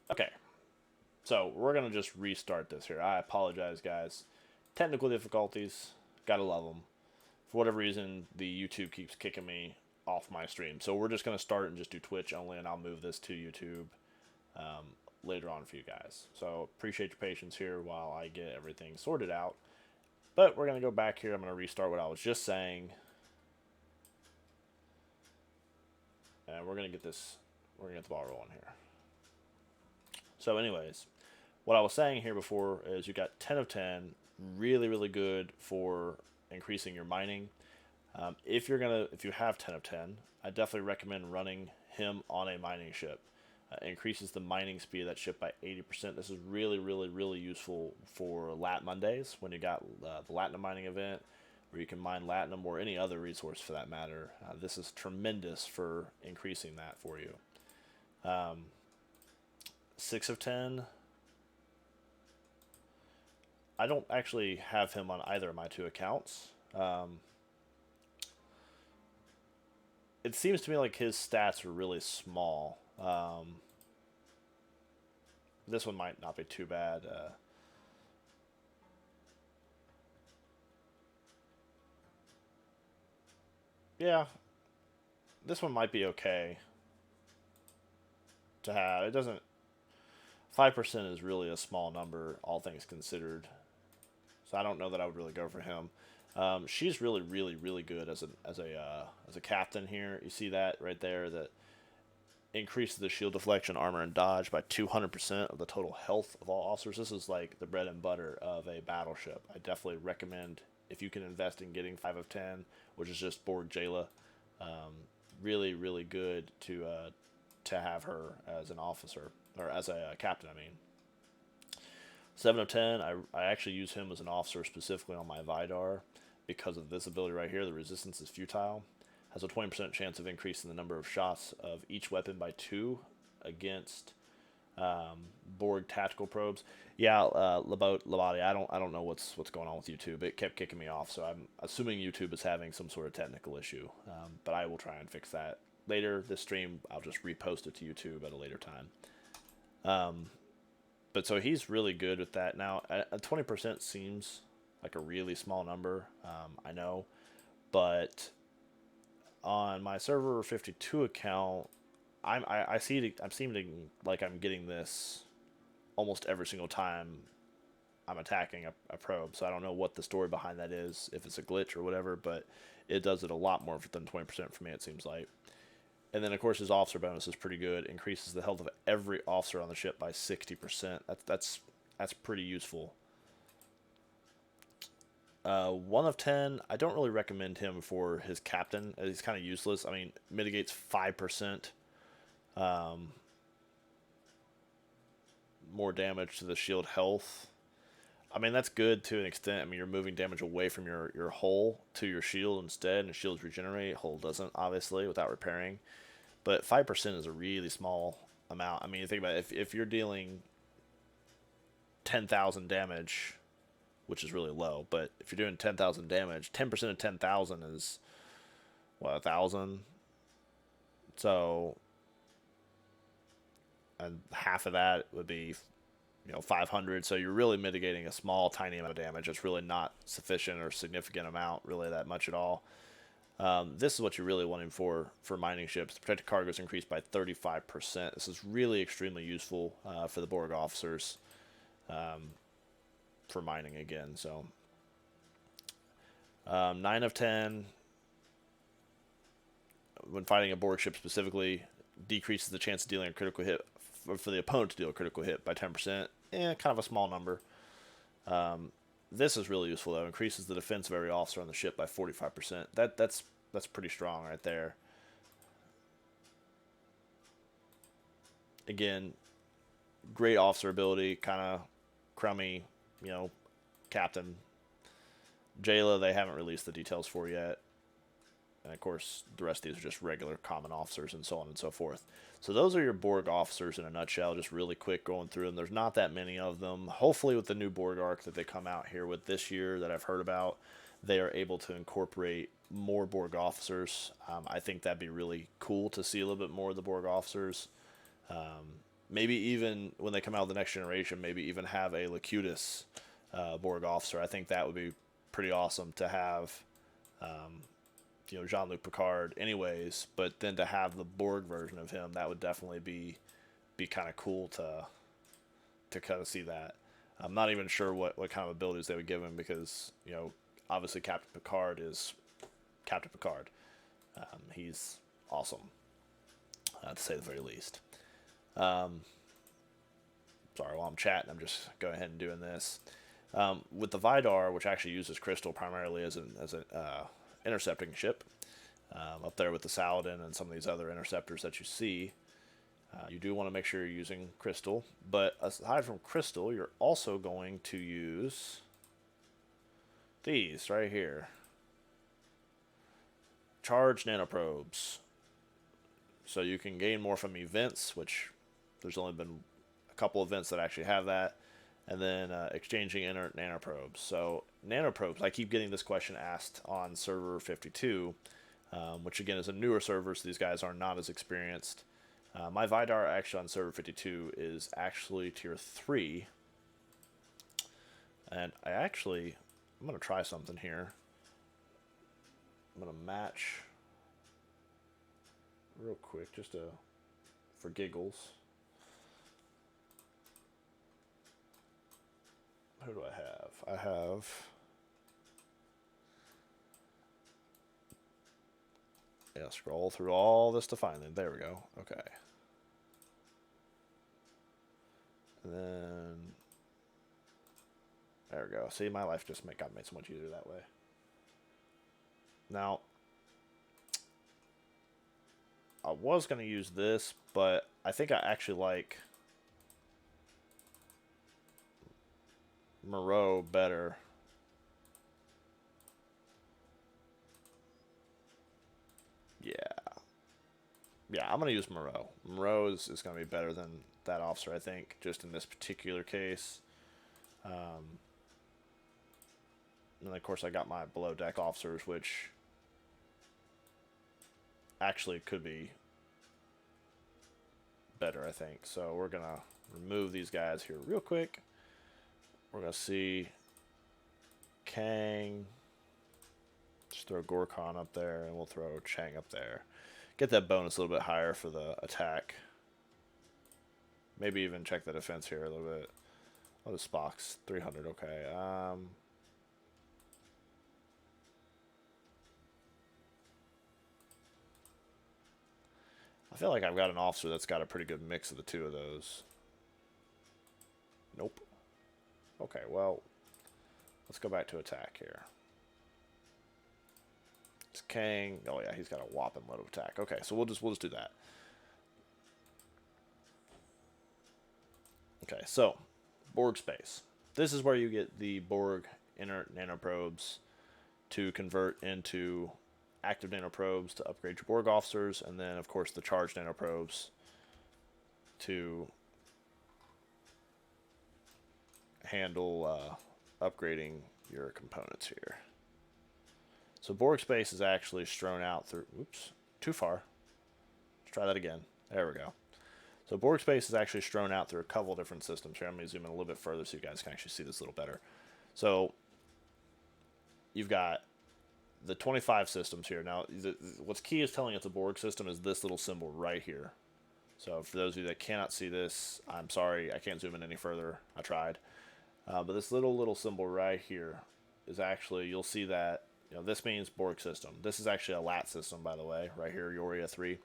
Okay, so we're gonna just restart this here. I apologize, guys. Technical difficulties, gotta love them. For whatever reason, the YouTube keeps kicking me off my stream. So we're just gonna start and just do Twitch only, and I'll move this to YouTube later on for you guys. So appreciate your patience here while I get everything sorted out. But we're gonna go back here. I'm gonna restart what I was just saying, and we're gonna get this. We're gonna get the ball rolling here. So, anyways, what I was saying here before is you got 10 of 10, really, really good for increasing your mining. If you have 10 of 10, I definitely recommend running him on a mining ship. Increases the mining speed of that ship by 80%. This is really, really, really useful for Lat Mondays when you got the Latinum mining event, where you can mine Latinum or any other resource for that matter. This is tremendous for increasing that for you. 6 of 10, I don't actually have him on either of my two accounts. It seems to me like his stats are really small. This one might not be too bad. Yeah, this one might be okay to have. It doesn't. 5% is really a small number, all things considered. So I don't know that I would really go for him. She's really, really, really good as a captain here. You see that right there? That increases the shield deflection, armor, and dodge by 200% of the total health of all officers. This is like the bread and butter of a battleship. I definitely recommend if you can invest in getting 5 of 10, which is just Borg Jayla. Really, really good to have her as an officer or as a captain. I mean, 7 of 10. I actually use him as an officer specifically on my Vidar because of this ability right here. The resistance is futile. Has a 20% chance of increasing the number of shots of each weapon by 2 against Borg tactical probes. Yeah, Labati, I don't know what's going on with YouTube. It kept kicking me off, so I'm assuming YouTube is having some sort of technical issue. But I will try and fix that later. This stream, I'll just repost it to YouTube at a later time. But so he's really good with that. Now, a 20% seems like a really small number. I know, but on my server 52 account, I'm seeming like I'm getting this almost every single time I'm attacking a probe. So I don't know what the story behind that is, if it's a glitch or whatever, but it does it a lot more than 20% for me, it seems like. And then, of course, his officer bonus is pretty good. Increases the health of every officer on the ship by 60%. That's pretty useful. 1 of 10, I don't really recommend him for his captain. He's kind of useless. I mean, mitigates 5% more damage to the shield health. I mean, that's good to an extent. I mean, you're moving damage away from your hull to your shield instead, and shields regenerate. Hull doesn't, obviously, without repairing. But 5% is a really small amount. I mean, you think about it, if you're dealing 10,000 damage, which is really low, but if you're doing 10,000 damage, 10% of 10,000 is, what, 1,000? So, and half of that would be, 500. So you're really mitigating a small, tiny amount of damage. It's really not sufficient or significant amount, really that much at all. This is what you're really wanting for mining ships. The protected cargo is increased by 35%. This is really extremely useful for the Borg officers for mining again. So 9 of 10, when fighting a Borg ship specifically, decreases the chance of dealing a critical hit for the opponent to deal a critical hit by 10%. Kind of a small number. This is really useful though. Increases the defense of every officer on the ship by 45%. That's pretty strong right there. Again, great officer ability. Kind of crummy, captain. Jayla, they haven't released the details for yet. And of course, the rest of these are just regular common officers and so on and so forth. So those are your Borg officers in a nutshell, just really quick going through them. There's not that many of them. Hopefully with the new Borg arc that they come out here with this year that I've heard about, they are able to incorporate more Borg officers. I think that'd be really cool to see a little bit more of the Borg officers. maybe even when they come out of the next generation, maybe even have a Locutus Borg officer. I think that would be pretty awesome to have, Jean-Luc Picard anyways, but then to have the Borg version of him, that would definitely be kind of cool to kind of see that. I'm not even sure what kind of abilities they would give him because, obviously Captain Picard is Captain Picard. He's awesome, to say the very least. Sorry, while I'm chatting, I'm just going ahead and doing this. With the Vidar, which actually uses Crystal primarily as an intercepting ship, up there with the Saladin and some of these other interceptors that you see, you do want to make sure you're using Crystal. But aside from Crystal, you're also going to use these right here. Charge nanoprobes. So you can gain more from events, which there's only been a couple events that actually have that. And then exchanging inert nanoprobes. So nanoprobes, I keep getting this question asked on server 52, which again is a newer server, so these guys are not as experienced. My Vidar actually on server 52 is actually tier 3. And I'm going to try something here. I'm going to match real quick, just for giggles. Who do I have? Scroll through all this to find them. There we go. Okay. And then there we go. See, my life just got made so much easier that way. Now, I was going to use this, but I think I actually like Moreau better. Yeah, I'm going to use Moreau. Moreau is going to be better than that officer, I think, just in this particular case. And then, of course, I got my below deck officers, which actually could be better, I think. So we're going to remove these guys here real quick. We're going to see Kang. Just throw Gorkon up there, and we'll throw Chang up there. Get that bonus a little bit higher for the attack. Maybe even check the defense here a little bit. Oh, the Spock's 300, okay. I feel like I've got an officer that's got a pretty good mix of the two of those. Nope. Okay, well, let's go back to attack here. It's Kang. Oh yeah, he's got a whopping load of attack. Okay, so we'll just do that. Okay, so Borg space. This is where you get the Borg inert nanoprobes to convert into active nanoprobes to upgrade your Borg officers, and then of course the charged nanoprobes to handle upgrading your components here. So Borg space is actually strewn out through, oops, too far. Let's try that again. There we go. So Borg space is actually strewn out through a couple different systems here. I'm going to zoom in a little bit further so you guys can actually see this a little better. So you've got the 25 systems here. Now, what's key is telling it's a Borg system is this little symbol right here. So for those of you that cannot see this, I'm sorry, I can't zoom in any further. I tried. But this little symbol right here is actually, you'll see that, this means Borg system. This is actually a LAT system, by the way, right here, Yoria 3.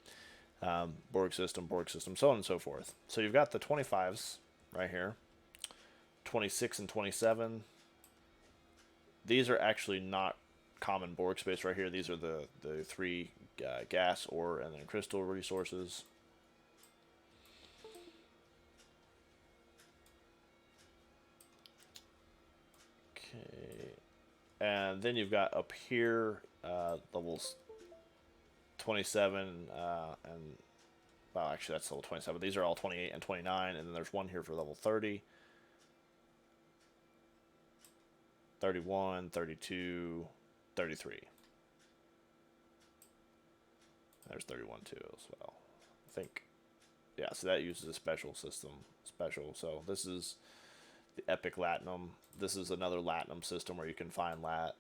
Borg system, so on and so forth. So you've got the 25s right here, 26 and 27. These are actually not common Borg space right here. These are the three gas, ore, and then crystal resources. Okay. And then you've got up here levels 27 and, well, actually that's level 27. These are all 28 and 29, and then there's one here for level 30. 31, 32, 33. There's 31 too as well, I think. Yeah, so that uses a special system. Special. So this is the Epic Latinum. This is another Latinum system where you can find lat.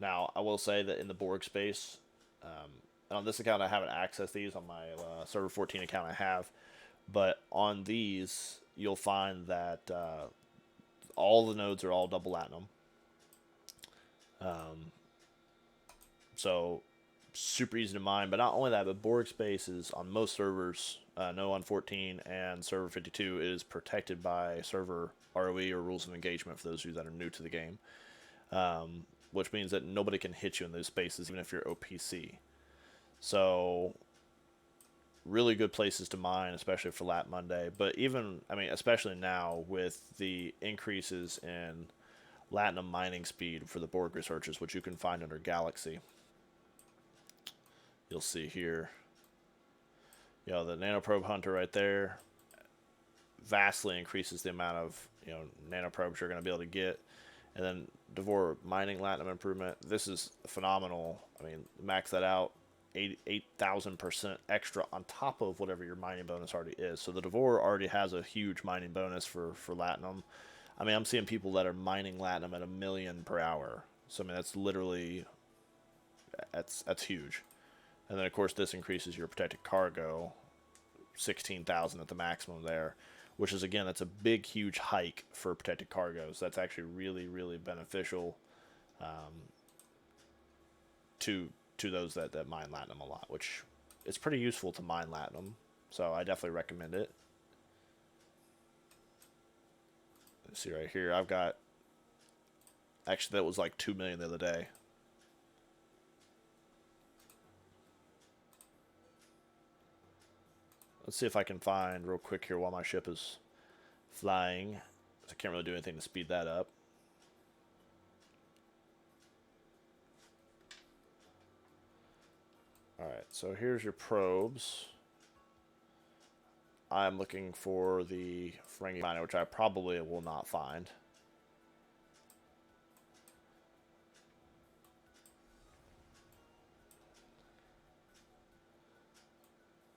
Now, I will say that in the Borg space, and on this account I haven't accessed these. On my server 14 account I have, but on these you'll find that all the nodes are all double Latinum. So super easy to mine. But not only that, but Borg space is on most servers. No, on 14 and server 52 is protected by server ROE or rules of engagement for those of you that are new to the game, which means that nobody can hit you in those spaces even if you're OPC. So really good places to mine, especially for Lat Monday. But even, I mean, especially now with the increases in Latinum mining speed for the Borg researchers, which you can find under Galaxy. You'll see here, you know, the nanoprobe hunter right there vastly increases the amount of, you know, nanoprobes you're going to be able to get. And then Devore mining Latinum improvement. This is phenomenal. I mean, max that out, 8,000% extra on top of whatever your mining bonus already is. So the Devore already has a huge mining bonus for Latinum. I mean, I'm seeing people that are mining Latinum at 1,000,000 per hour. So I mean, that's literally, that's huge. And then of course this increases your protected cargo, 16,000 at the maximum there, which is, again, that's a big, huge hike for protected cargoes. That's actually really, really beneficial to those that mine Latinum a lot, which is pretty useful to mine Latinum. So I definitely recommend it. Let's see right here. I've got, actually that was like 2 million the other day. Let's see if I can find real quick here while my ship is flying. I can't really do anything to speed that up. Alright, so here's your probes. I'm looking for the Ferengi miner, which I probably will not find.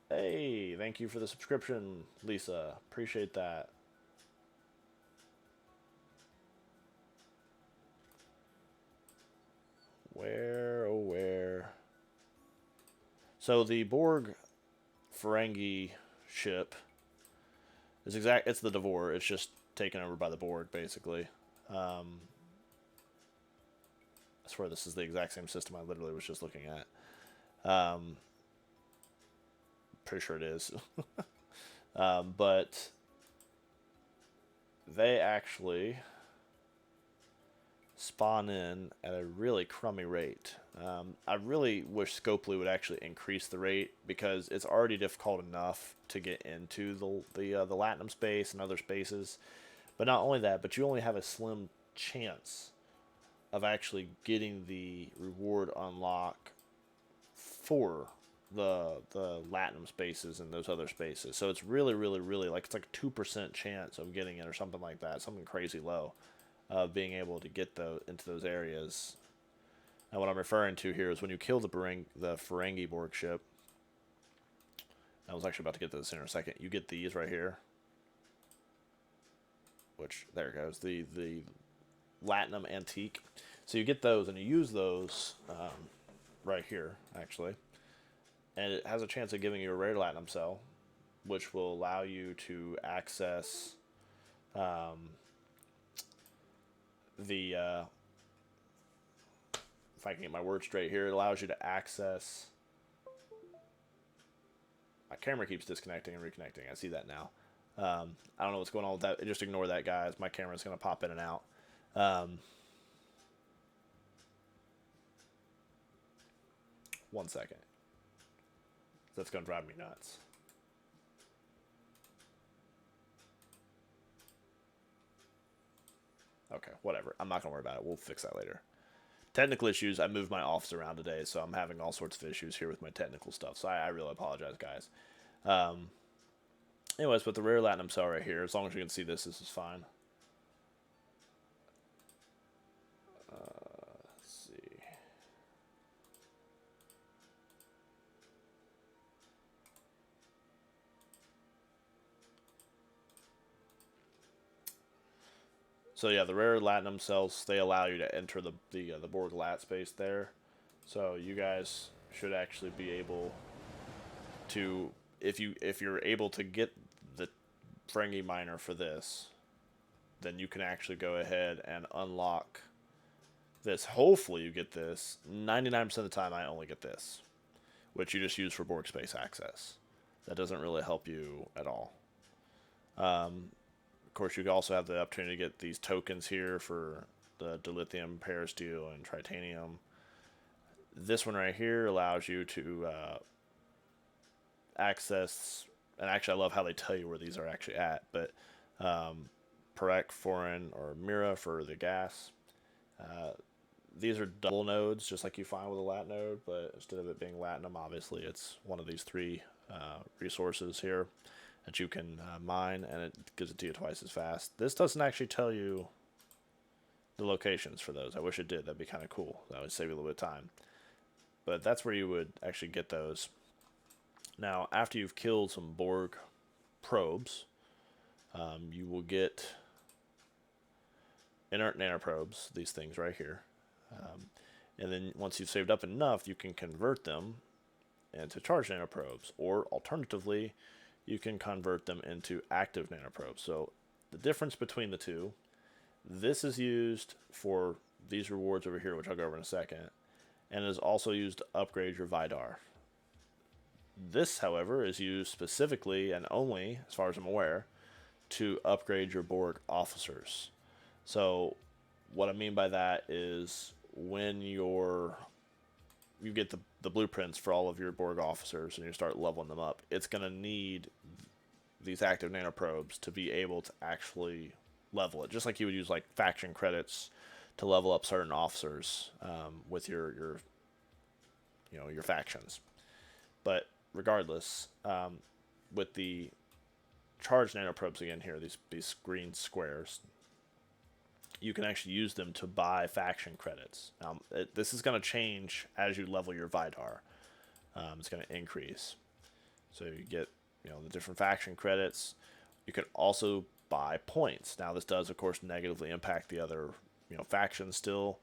Hey, thank you for the subscription, Lisa. Appreciate that. Where, oh where? So the Borg Ferengi ship is it's the Devore. It's just taken over by the Borg, basically. I swear this is the exact same system I literally was just looking at. Pretty sure it is. But they actually spawn in at a really crummy rate. I really wish Scopely would actually increase the rate, because it's already difficult enough to get into the Latinum space and other spaces. But not only that, but you only have a slim chance of actually getting the reward unlock for the Latinum spaces and those other spaces. So it's really, really, really, like, it's like a 2% chance of getting it or something like that, something crazy low, of being able to get into those areas. And what I'm referring to here is when you kill the Ferengi Borg ship. I was actually about to get to this in a second. You get these right here, which, there it goes, the Latinum Antique. So you get those and you use those right here, actually. And it has a chance of giving you a rare Latinum cell, which will allow you to access if I can get my words straight here, it allows you to access. My camera keeps disconnecting and reconnecting. I see that now. I don't know what's going on with that. Just ignore that, guys. My camera's going to pop in and out. One second. That's going to drive me nuts. Okay, whatever. I'm not going to worry about it. We'll fix that later. Technical issues. I moved my office around today, so I'm having all sorts of issues here with my technical stuff. So I really apologize, guys. Anyways, with the rare Latinum cell right here, as long as you can see this is fine. Let's see. So yeah, the rare latinum cells, they allow you to enter the Borg lat space there. So you guys should actually be able to, if you're able to get the Ferengi miner for this, then you can actually go ahead and unlock this. Hopefully you get this. 99% of the time I only get this, which you just use for Borg space access. That doesn't really help you at all. Of course, you also have the opportunity to get these tokens here for the dilithium, parasteel, and titanium. This one right here allows you to access, and actually I love how they tell you where these are actually at, but Perec, Foreign, or Mira for the gas. These are double nodes, just like you find with a lat node, but instead of it being latinum, obviously it's one of these three resources here that you can mine, and it gives it to you twice as fast. This doesn't actually tell you the locations for those. I wish it did. That'd be kind of cool. That would save you a little bit of time. But that's where you would actually get those. Now, after you've killed some Borg probes, you will get inert nanoprobes, these things right here. And then once you've saved up enough, you can convert them into charged nanoprobes, or alternatively, you can convert them into active nanoprobes. So the difference between the two, this is used for these rewards over here, which I'll go over in a second, and is also used to upgrade your Vidar. This, however, is used specifically and only, as far as I'm aware, to upgrade your Borg officers. So what I mean by that is when you get the blueprints for all of your Borg officers and you start leveling them up, it's going to need these active nanoprobes to be able to actually level it, just like you would use like faction credits to level up certain officers with your factions. But regardless, with the charged nanoprobes again here, these green squares, you can actually use them to buy faction credits. This is going to change as you level your Vidar. It's going to increase. So you get the different faction credits. You can also buy points. Now this does, of course, negatively impact the other factions still.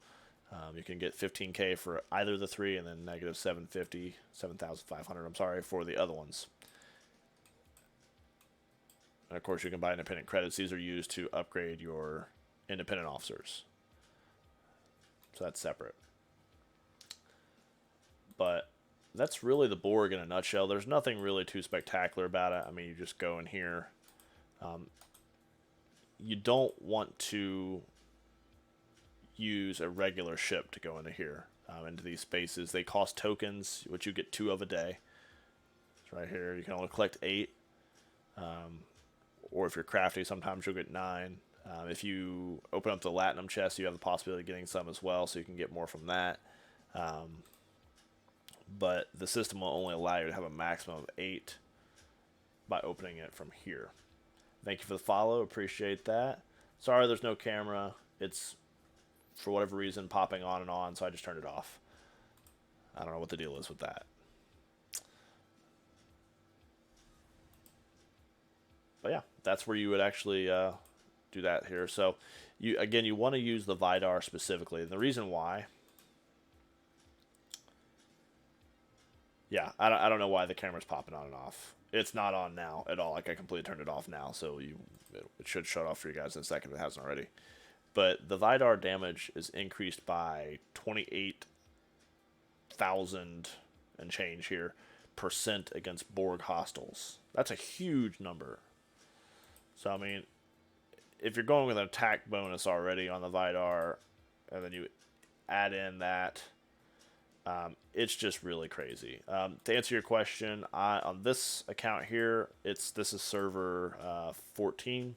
You can get 15k for either of the three, and then negative 7,500, I'm sorry, for the other ones. And of course, you can buy independent credits. These are used to upgrade your independent officers. So that's separate. But that's really the Borg in a nutshell. There's nothing really too spectacular about it. I mean, you just go in here. You don't want to use a regular ship to go into here, into these spaces. They cost tokens, which you get 2 of a day. It's right here. You can only collect 8. Or if you're crafty, sometimes you'll get 9. If you open up the Latinum chest, you have the possibility of getting some as well, so you can get more from that. But the system will only allow you to have a maximum of 8 by opening it from here. Thank you for the follow. Appreciate that. Sorry there's no camera. It's, for whatever reason, popping on and on, so I just turned it off. I don't know what the deal is with that. But yeah, that's where you would actually do that here. So you want to use the Vidar specifically. And the reason why, yeah, I don't know why the camera's popping on and off. It's not on now at all. Like, I completely turned it off now, so it should shut off for you guys in a second if it hasn't already. But the Vidar damage is increased by 28,000 and change here % against Borg hostiles. That's a huge number. So I mean, if you're going with an attack bonus already on the Vidar, and then you add in that, it's just really crazy. To answer your question, on this account here, this is server 14.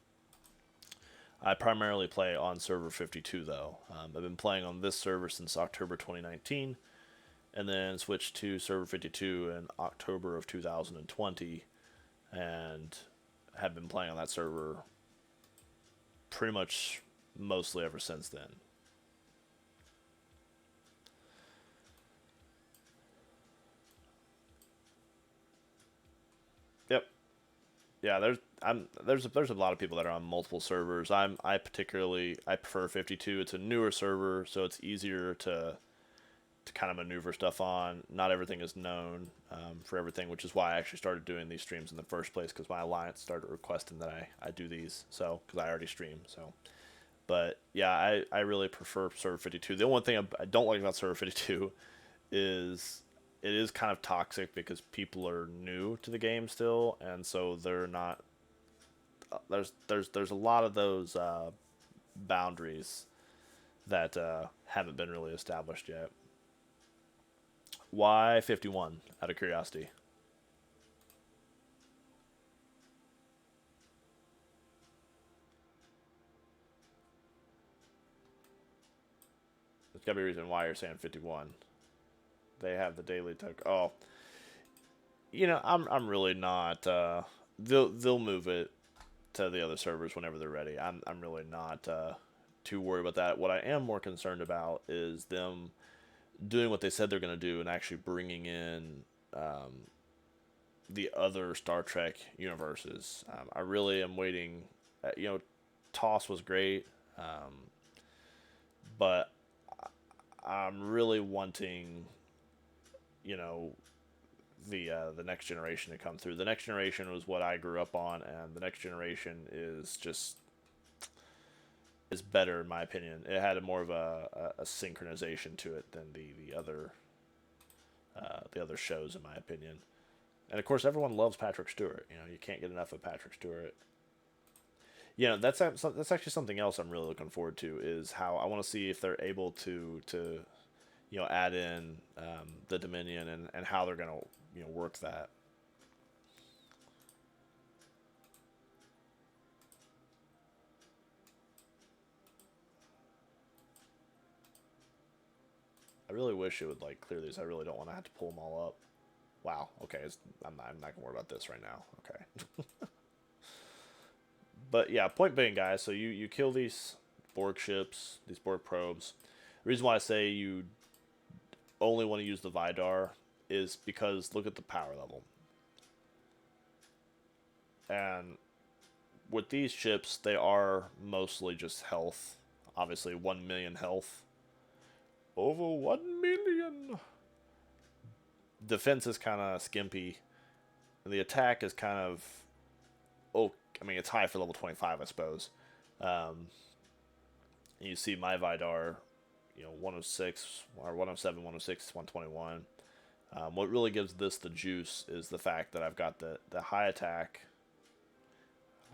I primarily play on server 52 though. I've been playing on this server since October 2019, and then switched to server 52 in October of 2020, and have been playing on that server pretty much mostly ever since then. Yep. Yeah, there's a lot of people that are on multiple servers. I prefer 52. It's a newer server, so it's easier to kind of maneuver stuff on. Not everything is known for everything, which is why I actually started doing these streams in the first place, because my alliance started requesting that I do these, so because I already stream. So, but yeah, I really prefer server 52. The only thing I don't like about server 52 is it is kind of toxic because people are new to the game still, and so they're not. There's a lot of those boundaries that haven't been really established yet. Why 51? Out of curiosity. There's gotta be a reason why you're saying 51. They have the daily token. Oh, I'm really not. They'll move it to the other servers whenever they're ready. I'm really not too worried about that. What I am more concerned about is them doing what they said they're going to do and actually bringing in the other Star Trek universes. I really am waiting. Toss was great, but I'm really wanting, you know, the next generation to come through. The next generation was what I grew up on, and the next generation is better in my opinion. It had a more of a synchronization to it than the other shows in my opinion. And of course, everyone loves Patrick Stewart. You can't get enough of Patrick Stewart. That's actually something else I'm really looking forward to is how I want to see if they're able to add in the Dominion and how they're gonna work that. I really wish it would like clear these. I really don't want to have to pull them all up. Wow. Okay. I'm not gonna worry about this right now. Okay. But yeah, point being, guys. So you kill these Borg ships, these Borg probes. The reason why I say you only want to use the Vidar is because look at the power level. And with these ships, they are mostly just health. Obviously, 1 million health. Over 1 million. Defense is kind of skimpy. And the attack is kind of. Oh, I mean, it's high for level 25, I suppose. Um, you see my Vidar, 106, or 107, 106, 121. What really gives this the juice is the fact that I've got the high attack.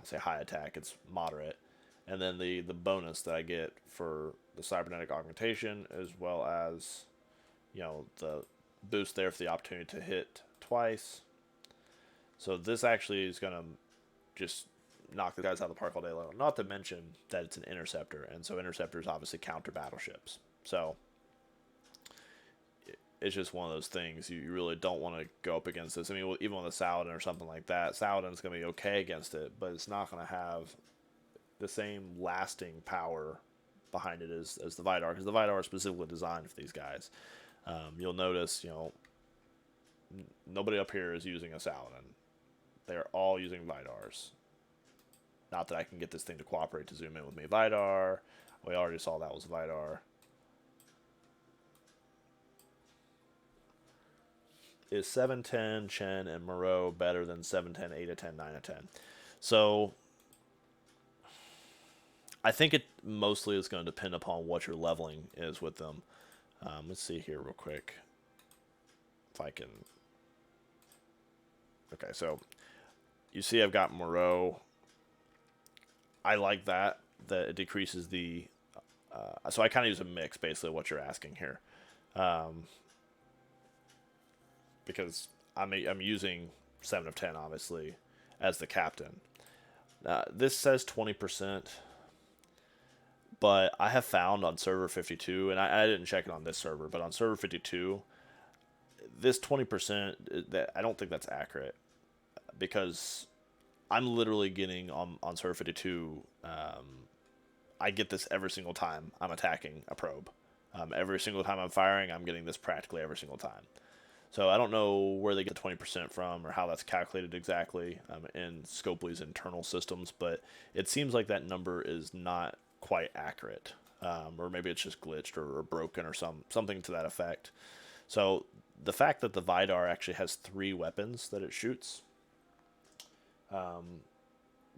I say high attack, it's moderate. And then the bonus that I get for the cybernetic augmentation, as well as, the boost there for the opportunity to hit twice. So this actually is going to just knock the guys out of the park all day long. Not to mention that it's an interceptor, and so interceptors obviously counter battleships. So it's just one of those things you really don't want to go up against this. I mean, even with a Saladin or something like that, Saladin's going to be okay against it, but it's not going to have the same lasting power behind it as the Vidar, because the Vidar is specifically designed for these guys. You'll notice, nobody up here is using a Saladin. They're all using Vidars. Not that I can get this thing to cooperate to zoom in with me. Vidar. We already saw that was Vidar. Is 710, Chen, and Moreau better than 710, 8 of 10, 9 of 10? So, I think it mostly is going to depend upon what your leveling is with them. Let's see here real quick. If I can... Okay, so you see I've got Moreau. I like that it decreases the... so I kind of use a mix, basically, what you're asking here. Because I'm using 7 of 10, obviously, as the captain. This says 20%, but I have found on server 52, and I didn't check it on this server, but on server 52, this 20%, I don't think that's accurate, because I'm literally getting on server 52, I get this every single time I'm attacking a probe. Every single time I'm firing, I'm getting this practically every single time. So I don't know where they get the 20% from or how that's calculated exactly in Scopely's internal systems, but it seems like that number is not quite accurate, or maybe it's just glitched or broken or something to that effect. So the fact that the Vidar actually has three weapons that it shoots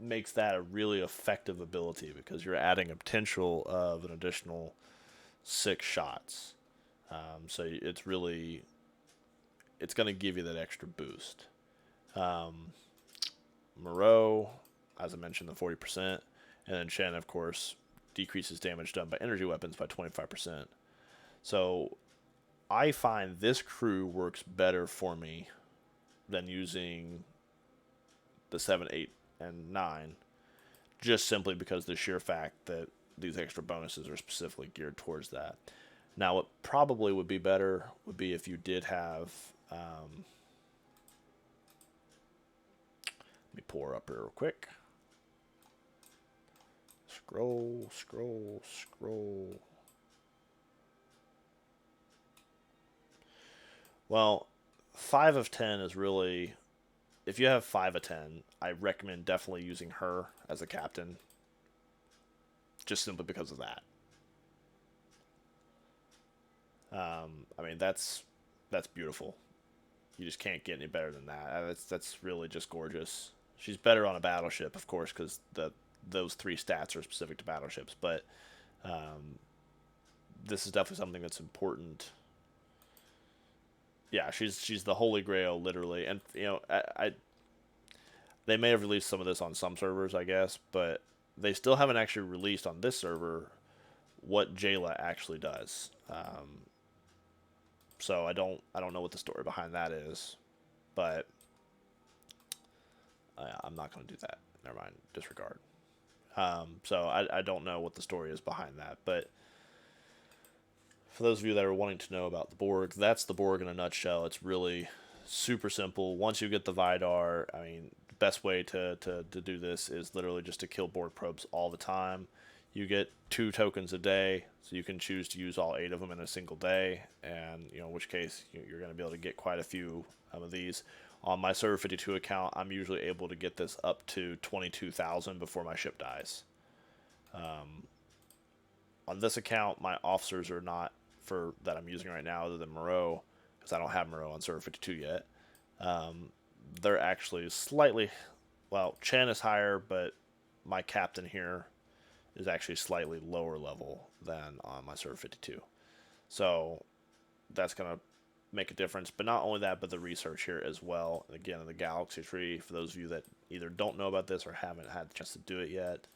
makes that a really effective ability because you're adding a potential of an additional 6 shots. So it's going to give you that extra boost. Moreau, as I mentioned, the 40%, and then Shen, of course, decreases damage done by energy weapons by 25%. So I find this crew works better for me than using the 7, 8, and 9, just simply because the sheer fact that these extra bonuses are specifically geared towards that. Now, what probably would be better would be if you did have. Let me pull her up here real quick. Scroll, scroll, scroll. Well, 5 of 10 is really. If you have 5 of 10, I recommend definitely using her as a captain. Just simply because of that. I mean, that's beautiful. You just can't get any better than that. That's really just gorgeous. She's better on a battleship, of course, because those 3 stats are specific to battleships. But this is definitely something that's important. Yeah, she's the holy grail, literally. And I they may have released some of this on some servers, I guess, but they still haven't actually released on this server what Jayla actually does. So I don't know what the story behind that is, but I'm not going to do that. Never mind, disregard. So I don't know what the story is behind that, but for those of you that are wanting to know about the Borg, that's the Borg in a nutshell. It's really super simple. Once you get the Vidar, I mean, the best way to do this is literally just to kill Borg probes all the time. You get 2 tokens a day, so you can choose to use all 8 of them in a single day, and in which case you're going to be able to get quite a few of these. On my Server 52 account, I'm usually able to get this up to 22,000 before my ship dies. On this account, my officers are not for that I'm using right now, other than Moreau, because I don't have Moreau on Server 52 yet. They're actually slightly, well, Chen is higher, but my captain here is actually slightly lower level than on my Server 52. So that's going to make a difference. But not only that, but the research here as well. And again, in the Galaxy tree, for those of you that either don't know about this or haven't had the chance to do it yet,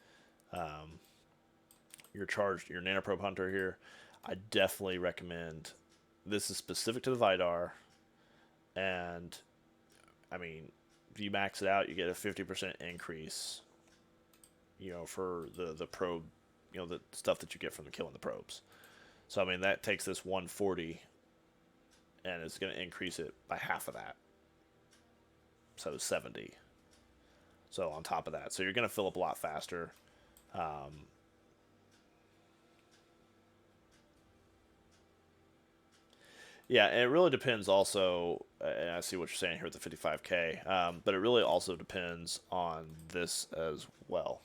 your nanoprobe hunter here, I definitely recommend. This is specific to the Vidar, and I mean, if you max it out, you get a 50% increase. For the probe, the stuff that you get from the killing the probes. So I mean, that takes this 140, and it's going to increase it by half of that. So 70. So on top of that, so you're going to fill up a lot faster. Yeah, and it really depends also, and I see what you're saying here with the 55K, but it really also depends on this as well.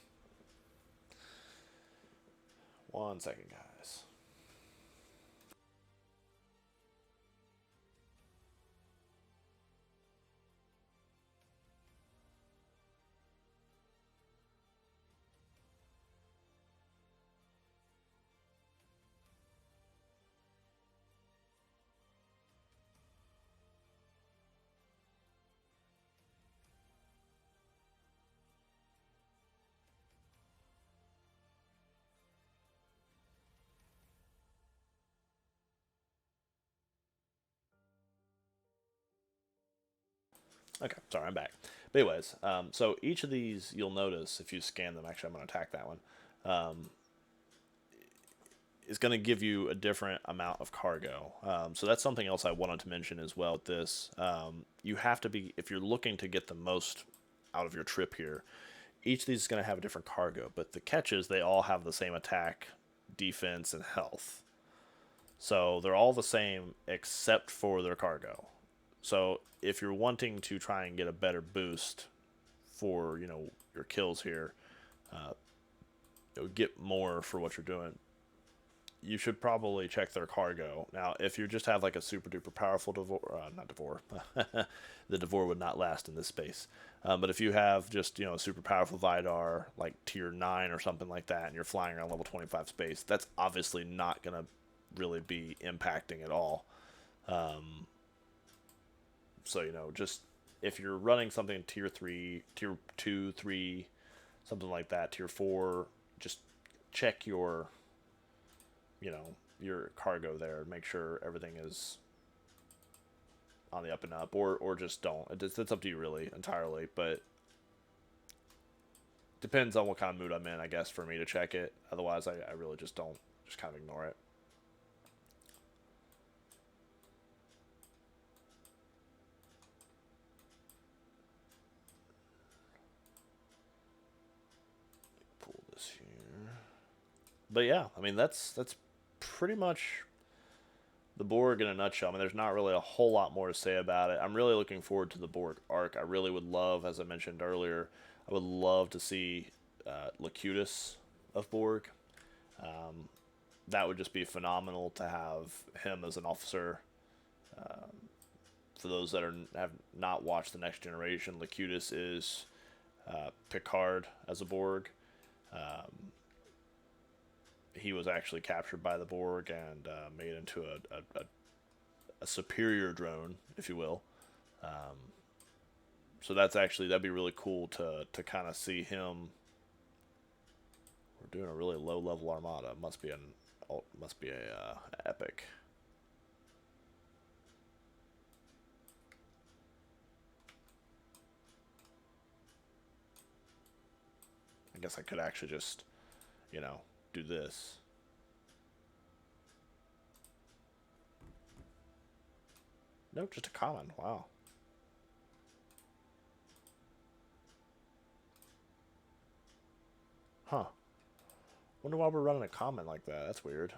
One second, guys. Okay, sorry, I'm back. But anyways, so each of these, you'll notice if you scan them. Actually, I'm going to attack that one. Is going to give you a different amount of cargo. So that's something else I wanted to mention as well with this. You have to be, if you're looking to get the most out of your trip here, each of these is going to have a different cargo, but the catches, they all have the same attack, defense, and health. So they're all the same except for their cargo. So if you're wanting to try and get a better boost for, you know, your kills here, uh, get more for what you're doing, you should probably check their cargo. Now, if you just have like a super duper powerful Devore, not Devore, the Devore would not last in this space. But if you have just, you know, a super powerful Vidar, like tier 9 or something like that, and you're flying around level 25 space, that's obviously not going to really be impacting at all. So, you know, just if you're running something tier 3, tier 2, 3, something like that, tier 4, just check your, you know, your cargo there. Make sure everything is on the up and up, or just don't. It's up to you really entirely, but depends on what kind of mood I'm in, I guess, for me to check it. Otherwise, I really just don't, just kind of ignore it. Pull this here. But yeah, I mean that's pretty much the Borg in a nutshell. I mean, there's not really a whole lot more to say about it. I'm really looking forward to the Borg arc. I really would love, as I mentioned earlier, I would love to see Locutus of Borg. That would just be phenomenal to have him as an officer. For those that have not watched the Next Generation, Locutus is Picard as a Borg. He was actually captured by the Borg and made into a superior drone, if you will. So that'd be really cool to kind of see him. We're doing a really low level armada. Must be a epic. I guess I could actually just, you know, do this. Nope, just a common. Wow. Huh. Wonder why we're running a common like that. That's weird.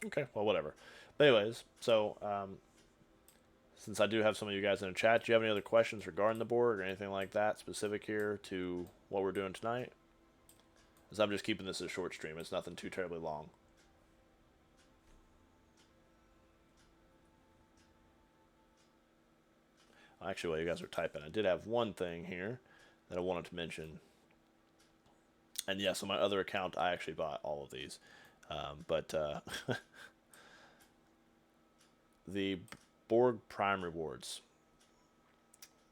Okay, well, whatever. But anyways, so since I do have some of you guys in the chat, do you have any other questions regarding the board or anything like that specific here to what we're doing tonight? As I'm just keeping this a short stream. It's nothing too terribly long. Actually, while you guys are typing, I did have one thing here that I wanted to mention. And yes, on my other account, I actually bought all of these. But the Borg Prime rewards.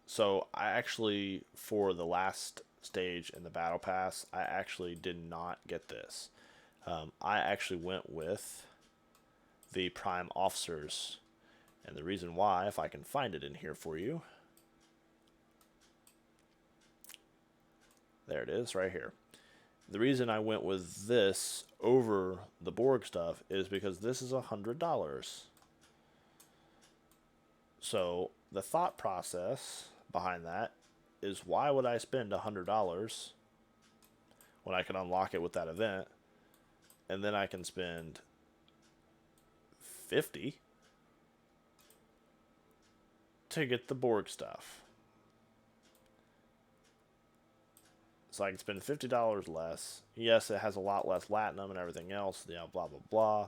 So I actually, for the last stage in the Battle Pass, I actually did not get this. I actually went with the Prime Officers. And the reason why, if I can find it in here for you. There it is, right here. The reason I went with this over the Borg stuff is because this is $100. So the thought process behind that is, why would I spend $100 when I can unlock it with that event, and then I can spend 50 to get the Borg stuff. So I can spend $50 less. Yes, it has a lot less Latinum and everything else, you know, blah, blah, blah.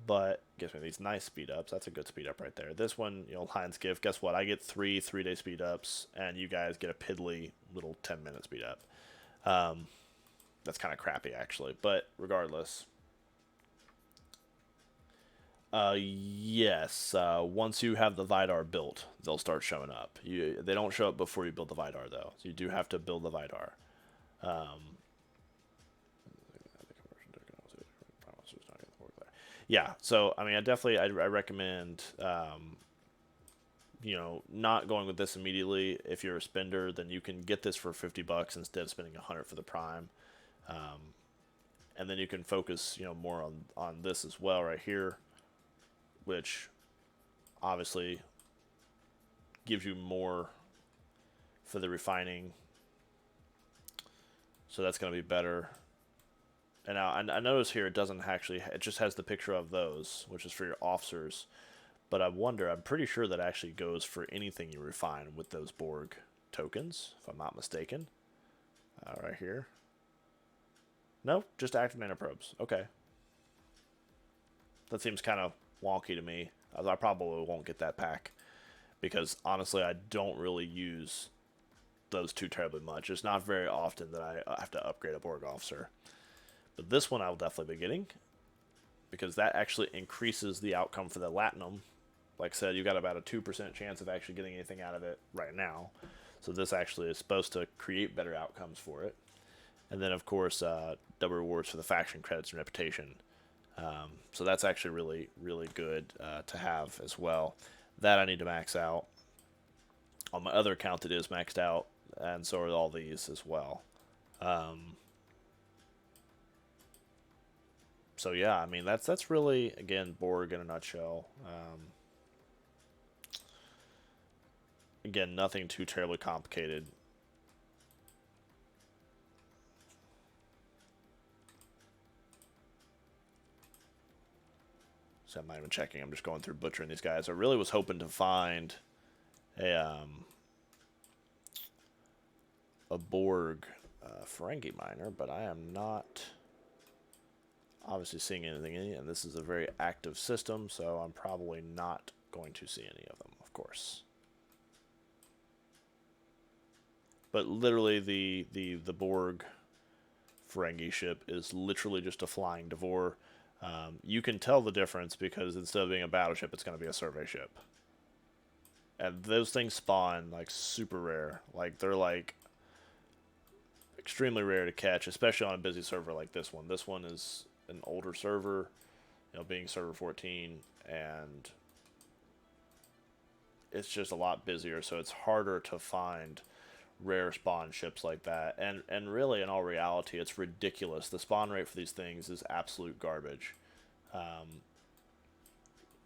But gives me these nice speed ups. That's a good speed up right there. This one, you know, Lion's Gift, guess what? I get 3-day speed ups, and you guys get a piddly little 10-minute speed up. That's kind of crappy, actually. But regardless. Yes. Once you have the Vidar built, they'll start showing up. They don't show up before you build the Vidar, though. So you do have to build the Vidar. Yeah, so I mean, I recommend you know, not going with this immediately. If you're a spender, then you can get this for $50 instead of spending $100 for the Prime, and then you can focus, you know, more on this as well right here, which obviously gives you more for the refining. So that's going to be better. And now I notice here it doesn't actually, it just has the picture of those, which is for your officers. But I wonder, I'm pretty sure that actually goes for anything you refine with those Borg tokens, if I'm not mistaken. Right here. No, just active nanoprobes. Okay. That seems kind of wonky to me, as I probably won't get that pack. Because honestly, I don't really use those two terribly much. It's not very often that I have to upgrade a Borg officer. But this one I will definitely be getting, because that actually increases the outcome for the Latinum. Like I said, you got about a 2% chance of actually getting anything out of it right now. So this actually is supposed to create better outcomes for it. And then, of course, double rewards for the faction credits and reputation. So that's actually really, really good to have as well. That I need to max out. On my other account, it is maxed out, and so are all these as well. So yeah, I mean that's really, again, Borg in a nutshell. Again, nothing too terribly complicated. So I'm not even checking. I'm just going through butchering these guys. I really was hoping to find a Borg Ferengi miner, but I am not obviously seeing anything in it. And this is a very active system, so I'm probably not going to see any of them, of course. But literally, the Borg Ferengi ship is literally just a flying Devore. You can tell the difference because instead of being a battleship, it's going to be a survey ship. And those things spawn like super rare. Like they're like extremely rare to catch, especially on a busy server like this one. This one is an older server, being server 14, and it's just a lot busier, so it's harder to find rare spawn ships like that. And really, in all reality, it's ridiculous. The spawn rate for these things is absolute garbage.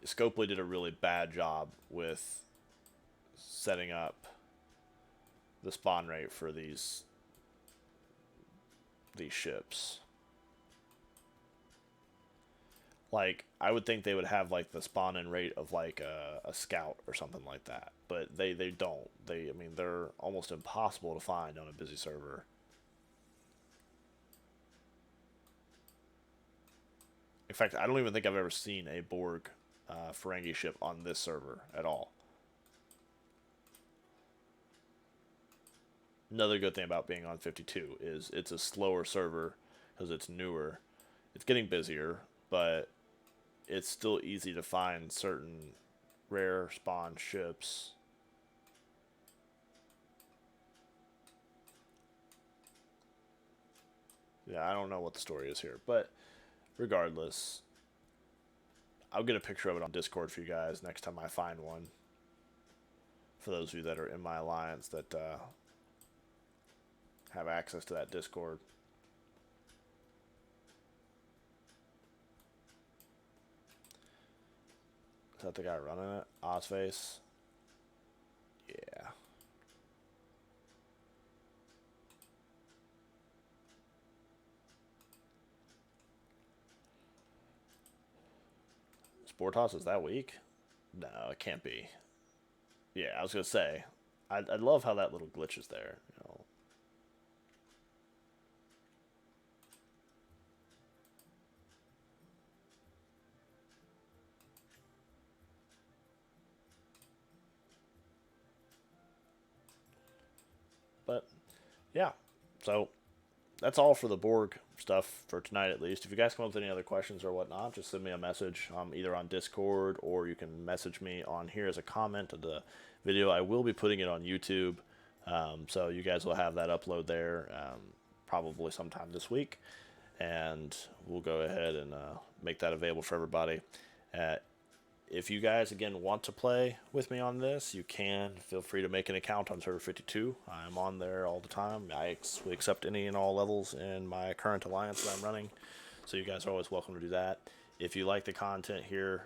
Scopely did a really bad job with setting up the spawn rate for these ships. Like, I would think they would have like the spawn in rate of like a scout or something like that, but they don't. I mean, they're almost impossible to find on a busy server. In fact, I don't even think I've ever seen a Borg Ferengi ship on this server at all. Another good thing about being on 52 is it's a slower server because it's newer. It's getting busier, but it's still easy to find certain rare spawn ships. Yeah, I don't know what the story is here, but regardless, I'll get a picture of it on Discord for you guys next time I find one. For those of you that are in my alliance that have access to that Discord. Is that the guy running it? Ozface? Yeah. Sportos is that weak? No, it can't be. Yeah, I was gonna say, I love how that little glitch is there. But yeah, so that's all for the Borg stuff for tonight, at least. If you guys come up with any other questions or whatnot, just send me a message either on Discord, or you can message me on here as a comment of the video. I will be putting it on YouTube, so you guys will have that upload there probably sometime this week, and we'll go ahead and make that available for everybody. If you guys, again, want to play with me on this, you can. Feel free to make an account on server 52. I'm on there all the time. We accept any and all levels in my current alliance that I'm running, so you guys are always welcome to do that. If you like the content here,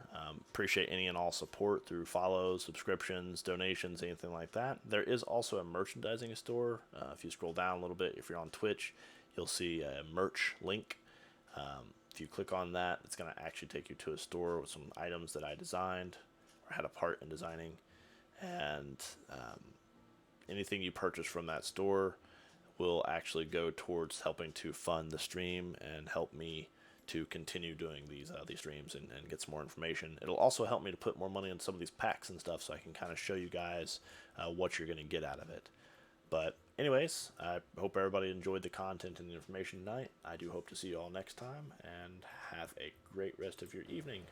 appreciate any and all support through follows, subscriptions, donations, anything like that. There is also a merchandising store. If you scroll down a little bit, if you're on Twitch, you'll see a merch link. If you click on that, it's going to actually take you to a store with some items that I designed or had a part in designing. And anything you purchase from that store will actually go towards helping to fund the stream and help me to continue doing these streams and get some more information. It'll also help me to put more money on some of these packs and stuff, so I can kind of show you guys what you're going to get out of it. But anyways, I hope everybody enjoyed the content and the information tonight. I do hope to see you all next time, and have a great rest of your evening.